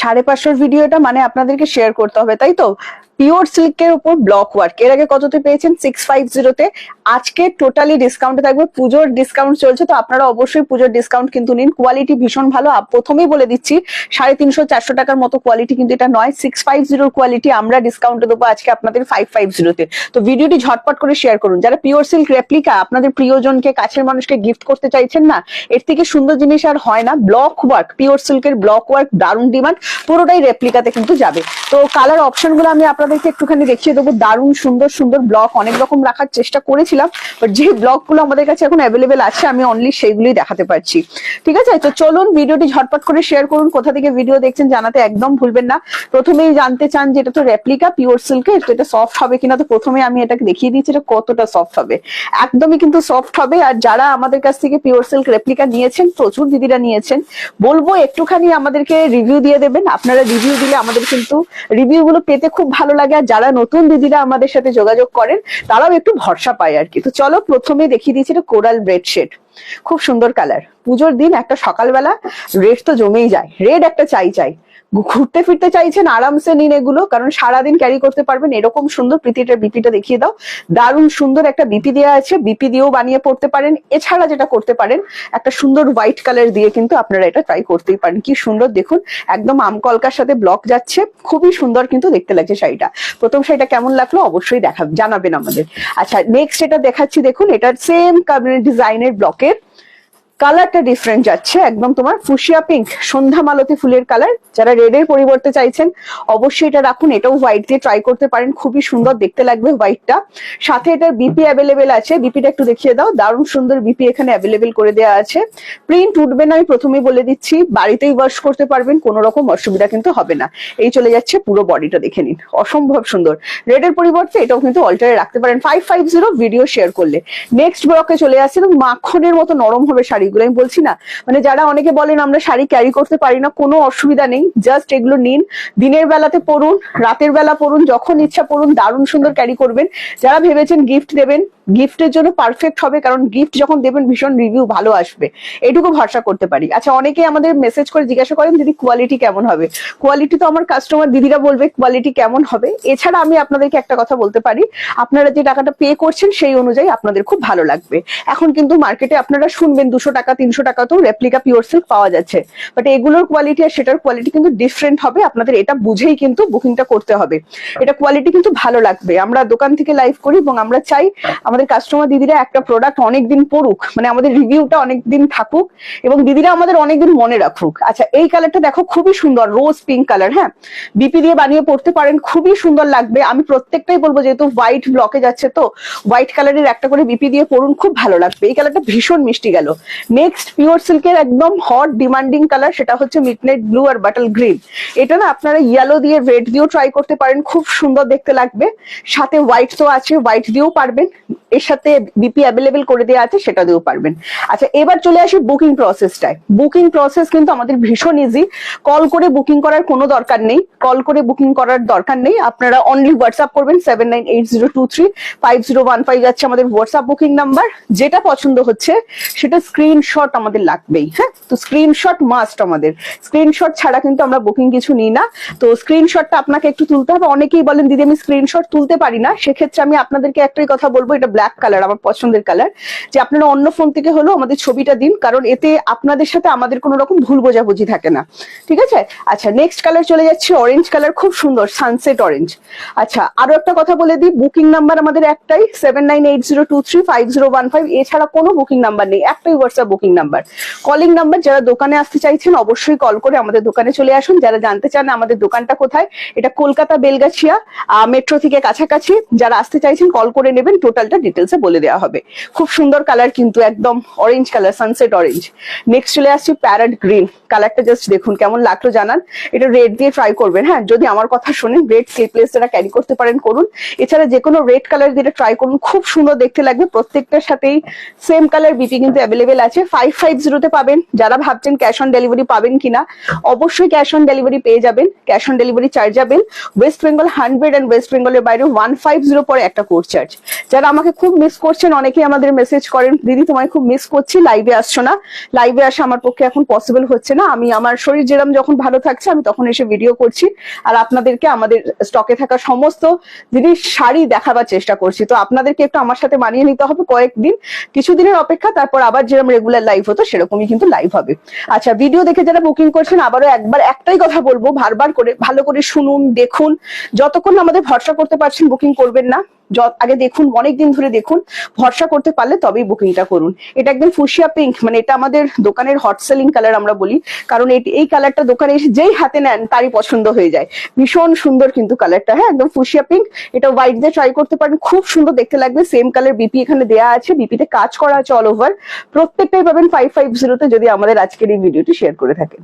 550 ভিডিওটা মানে আপনাদেরকে শেয়ার করতে হবে, তাই তো? পিওর সিল্কের উপর ব্লক ওয়ার্ক এর আগে কততে পেয়েছেন? 650-তে। আজকে টোটালি ডিসকাউন্টে থাকবে, পুজোর ডিসকাউন্ট চলছে, তো আপনারা অবশ্যই পুজোর ডিসকাউন্ট কিন্তু নিন। কোয়ালিটি ভীষণ ভালো, প্রথমেই বলে দিচ্ছি 350-400 টাকার মতো কোয়ালিটি কিন্তু এটা নয়। 650 কোয়ালিটি আমরা ডিসকাউন্টে দেবো আজকে আপনাদের 550-তে। তো ভিডিওটি ঝটপট করে শেয়ার করুন। যারা পিওর সিল্ক রেপ্লিকা আপনাদের প্রিয়জনকে, কাছের মানুষকে গিফট করতে চাইছেন না, এর থেকে সুন্দর জিনিস আর হয় না। ব্লক ওয়ার্ক, পিওর সিল্কের ব্লক ওয়ার্ক দারুণ ডিমান্ড, পুরোটাই রেপ্লিকাতে কিন্তু যাবে। তো কালার অপশন গুলো আমি আপনাদেরকে একটুখানি দেখিয়ে দেবো। দারুণ সুন্দর সুন্দর ব্লক অনেক রকম রাখার চেষ্টা করেছিলাম, বাট যে ব্লক গুলো আমাদের কাছে এখন অ্যাভেলেবেল আছে আমি অনলি সেইগুলোই দেখাতে পারছি। ঠিক আছে, তো চলুন ভিডিওটি ঝটপট করে শেয়ার করুন। কোথা থেকে ভিডিও দেখছেন জানাতে একদম ভুলবেন না। প্রথমেই জানতে চান যে এটা তো রেপ্লিকা পিওর সিল্কের, তো এটা সফট হবে কিনা, তো প্রথমে আমি এটাকে দেখিয়ে দিচ্ছি এটা কতটা সফট হবে। একদমই কিন্তু সফট হবে। আর যারা আমাদের কাছ থেকে পিওর সিল্ক রেপ্লিকা নিয়েছেন, প্রচুর দিদিরা নিয়েছেন, বলবো একটুখানি আমাদেরকে রিভিউ দিয়ে দেবেন। আপনারা রিভিউ দিলে আমাদের কিন্তু রিভিউ গুলো পেতে খুব ভালো লাগে। আর যারা নতুন দিদিরা আমাদের সাথে যোগাযোগ করেন তারাও একটু ভরসা পায় আর কি। তো চলো প্রথমে দেখিয়ে দিচ্ছি এটা কোরাল রেড শেড, খুব সুন্দর কালার। পুজোর দিন একটা সকালবেলা রেড তো জমেই যায়, রেড একটা চাই চাই। ঘুরতে ফিরতে চাইছেন আরামসে নিন এগুলো, কারণ সারাদিন ক্যারি করতে পারবেন। এরকম সুন্দর প্রীতিটার বিপিটা দেখিয়ে দাও। দারুণ সুন্দর একটা বিপি দেওয়া আছে, বিপি দিয়েও বানিয়ে পড়তে পারেন। এছাড়া যেটা করতে পারেন, একটা সুন্দর হোয়াইট কালার দিয়ে কিন্তু আপনারা এটা ট্রাই করতেই পারেন। কি সুন্দর দেখুন, একদম আমকলকার সাথে ব্লক যাচ্ছে, খুবই সুন্দর কিন্তু দেখতে লাগছে শাড়িটা। প্রথম শাড়িটা কেমন লাগলো অবশ্যই জানাবেন আমাদের। আচ্ছা, নেক্সট এটা দেখাচ্ছি, দেখুন এটা সেম ডিজাইনের ব্লকের, কালারটা ডিফারেন্ট যাচ্ছে, একদম তোমার ফুশিয়া পিঙ্ক, সন্ধ্যা মালতী ফুলের কালার। যারা রেড এর পরিবর্তে চাইছেন অবশ্যই এটা রাখুন। এটাও হোয়াইট দিয়ে ট্রাই করতে পারেন, খুবই সুন্দর দেখতে লাগবে হোয়াইটটা। সাথে এটার বিপি অ্যাভেলেবেল আছে, বিপিটা একটু দেখিয়ে দাও। দারুণ সুন্দর বিপি এখানে অ্যাভেলেবেল করে দেওয়া আছে। প্রিন্ট উঠবে না আমি প্রথমেই বলে দিচ্ছি, বাড়িতেই ওয়াশ করতে পারবেন, কোনো রকম অসুবিধা কিন্তু হবে না। এই চলে যাচ্ছে পুরো বডিটা দেখে নিন, অসম্ভব সুন্দর। রেড এর পরিবর্তে এটাও কিন্তু অল্টারে রাখতে পারেন 550 ভিডিও শেয়ার করলে। নেক্সট ব্লকে চলে আসছে, মাখনের মতো নরম হবে শাড়ি। আমি বলছি না, মানে যারা অনেকে বলেন আমরা শাড়ি ক্যারি করতে পারি না, কোনো অসুবিধা নেই, জাস্ট এগুলো নিন, দিনের বেলাতে পরুন, রাতের বেলা পরুন, যখন ইচ্ছা পরুন, দারুণ সুন্দর ক্যারি করবেন। যারা ভেবেছেন গিফট দেবেন, গিফটের জন্য পারফেক্ট হবে, কারণ গিফট যখন দেবেন ভীষণ রিভিউ ভালো আসবে, এটুকু ভরসা করতে পারি। আচ্ছা, অনেকে আমাদের মেসেজ করে জিজ্ঞাসা করেন দিদি কোয়ালিটি কেমন হবে। কোয়ালিটি তো আমার কাস্টমার দিদিরা বলবে কোয়ালিটি কেমন হবে। এছাড়া আমি আপনাদেরকে একটা কথা বলতে পারি, আপনারা যে টাকাটা পে করছেন সেই অনুযায়ী আপনাদের খুব ভালো লাগবে। এখন কিন্তু মার্কেটে আপনারা শুনবেন 200 টাকা 300 টাকা তো রেপ্লিকা পিওর সিল্ক পাওয়া যাচ্ছে, বাট এগুলোর কোয়ালিটি আর সেটার কোয়ালিটি কিন্তু ডিফারেন্ট হবে। আপনাদের এটা বুঝেই কিন্তু বুকিংটা করতে হবে। এটা কোয়ালিটি কিন্তু ভালো লাগবে। আমরা দোকান থেকে লাইভ করি এবং আমরা চাই আমাদের কাস্টমার দিদিরা একটা প্রোডাক্ট অনেকদিন পড়ুক, মানে আমাদের রিভিউটা অনেকদিন থাকুক এবং দিদিরা আমাদের অনেকদিন মনে রাখুক। আচ্ছা, এই কালারটা দেখো, খুবই সুন্দর রোজ পিঙ্ক কালার। হ্যাঁ, বিপি দিয়ে বানিয়ে পড়তে পারেন, খুবই সুন্দর লাগবে। আমি প্রত্যেকটাই বলবো, যেহেতু হোয়াইট ব্লকে যাচ্ছে, তো হোয়াইট কালারের একটা করে বিপি দিয়ে পড়ুন, খুব ভালো লাগবে। এই কালারটা ভীষণ মিষ্টি গেল। নেক্সট পিওর সিল্কের একদম হট ডিমান্ডিং কালার, সেটা হচ্ছে মিডনাইট ব্লু আর বাটল গ্রিন। এটা না আপনারা ইয়েলো দিয়ে রেড দিয়েও ট্রাই করতে পারেন, খুব সুন্দর দেখতে লাগবে। সাথে হোয়াইট তো আছে, হোয়াইট দিয়েও পারবেন, এর সাথে বিপি অ্যাভেলেবেল করে দেওয়া আছে, সেটা দিয়েও পারবেন। আচ্ছা, এবার চলে আসি বুকিং প্রসেসটায়। বুকিং প্রসেস কিন্তু আমাদের ভীষণ ইজি, কল করে বুকিং করার কোনো দরকার নেই, কল করে বুকিং করার দরকার নেই। আপনারা অনলি হোয়াটসঅ্যাপ করবেন 7980235015 যাচ্ছে আমাদের হোয়াটসঅ্যাপ বুকিং নাম্বার। যেটা পছন্দ হচ্ছে সেটা স্ক্রিনশট আমাদের লাগবেই। হ্যাঁ, তো স্ক্রিনশট মাস্ট, আমাদের স্ক্রিনশট ছাড়া কিন্তু আমরা বুকিং কিছু নিই না। তো স্ক্রিনশটটা আপনাকে একটু তুলতে হবে। অনেকেই বলেন দিদি আমি স্ক্রিনশট তুলতে পারি না, সেক্ষেত্রে আমি আপনাদেরকে একটাই কথা বলবো, এটা ব্ল্যাক কালার আমার পছন্দের কালার, যে আপনারা অন্য ফোন থেকে হলেও আমাদের ছবিটা দিন, কারণ এতে আপনাদের সাথে আমাদের কোনো রকম ভুল বোঝাবুঝি থাকে না। ঠিক আছে। আচ্ছা, নেক্সট কালার চলে যাচ্ছে অরেঞ্জ কালার, খুব সুন্দর সানসেট অরেঞ্জ। আচ্ছা, আরো একটা কথা বলে দিই, বুকিং নাম্বার আমাদের একটাই 7980235015, এছাড়া কোনো বুকিং নাম্বার নেই, একটাই WhatsApp booking number. Calling number, যারা দোকানে আসতে চাইছেন অবশ্যই কল করে আমাদের দোকানে চলে আসুন। যারা জানতে চান আমাদের দোকানটা কোথায়, এটা কলকাতা বেলগাছিয়া মেট্রো থেকে কাছাকাছি। যারা আসতে চাইছেন কল করে নেবেন, টোটালটা ডিটেলসে বলে দেওয়া হবে। খুব সুন্দর কালার কিন্তু, একদম orange colour, sunset orange. Next চলে আসছি প্যারট গ্রিন কালারটা, জাস্ট দেখুন কেমন লাগলো জানান। এটা রেড দিয়ে ট্রাই করবেন। হ্যাঁ, যদি আমার কথা শোনেন, রেড স্লিপলেস যারা ক্যারি করতে পারেন করুন, এছাড়া যে কোনো রেড কালার দিয়ে ট্রাই করুন, খুব সুন্দর দেখতে লাগবে। প্রত্যেকটার সাথেই সেম কালার বিপি কিন্তু অ্যাভেলেবেল আছে। আছে 550 পাবেন। যারা ভাবছেন ক্যাশ অন ডেলিভারি পাবেন কিনা, অবশ্যই ক্যাশ অন ডেলিভারি পেয়ে যাবেন। Cash on delivery chargeable West Bengal 100 and West বেঙ্গলের বাইরে 150 পরে একটা কোর্স চার্জ। যারা আমাকে খুব মিস করছেন, অনেকেই আমাদের মেসেজ করেন, দিদি তোমায় খুব মিস করছি, লাইভে আসছো না। লাইভে আসা আমার পক্ষে এখন পসিবল হচ্ছে না। আমি আমার শরীর যেরকম যখন ভালো থাকছে আমি তখন এসে ভিডিও করছি, আর আপনাদেরকে আমাদের স্টকে থাকা সমস্ত জিনিস শাড়ি দেখাবার চেষ্টা করছি। তো আপনাদেরকে একটু আমার সাথে মানিয়ে নিতে হবে কয়েকদিন, কিছুদিনের অপেক্ষা, তারপর আবার যেরকম রেগুলার লাইভ হতো সেরকমই কিন্তু লাইভ হবে। আচ্ছা, ভিডিও দেখে যারা বুকিং করছেন, আবারও একবার একটাই কথা বলবো, বারবার করে ভালো করে শুনুন, দেখুন। যতক্ষণ না আমাদের ভরসা করতে পারছেন বুকিং করবেন না। আগে দেখুন, অনেকদিন ধরে দেখুন, ভরসা করতে পারলে তবেই বুকিংটা করুন। এটা একদম ফুশিয়া পিঙ্ক, মানে এটা আমাদের দোকানের হট সেলিং কালার আমরা বলি, কারণ এই কালারটা দোকানে এসে যেই হাতে নেন তারই পছন্দ হয়ে যায়। ভীষণ সুন্দর কিন্তু কালারটা, হ্যাঁ একদম ফুশিয়া পিঙ্ক। এটা হোয়াইট দিয়ে ট্রাই করতে পারেন, খুব সুন্দর দেখতে লাগবে। সেম কালার বিপি এখানে দেয়া আছে, বিপিতে কাজ করা আছে অল ওভার। প্রত্যেকটাই পাবেন 550 তে যদি আমাদের আজকের এই ভিডিওটি শেয়ার করে থাকেন।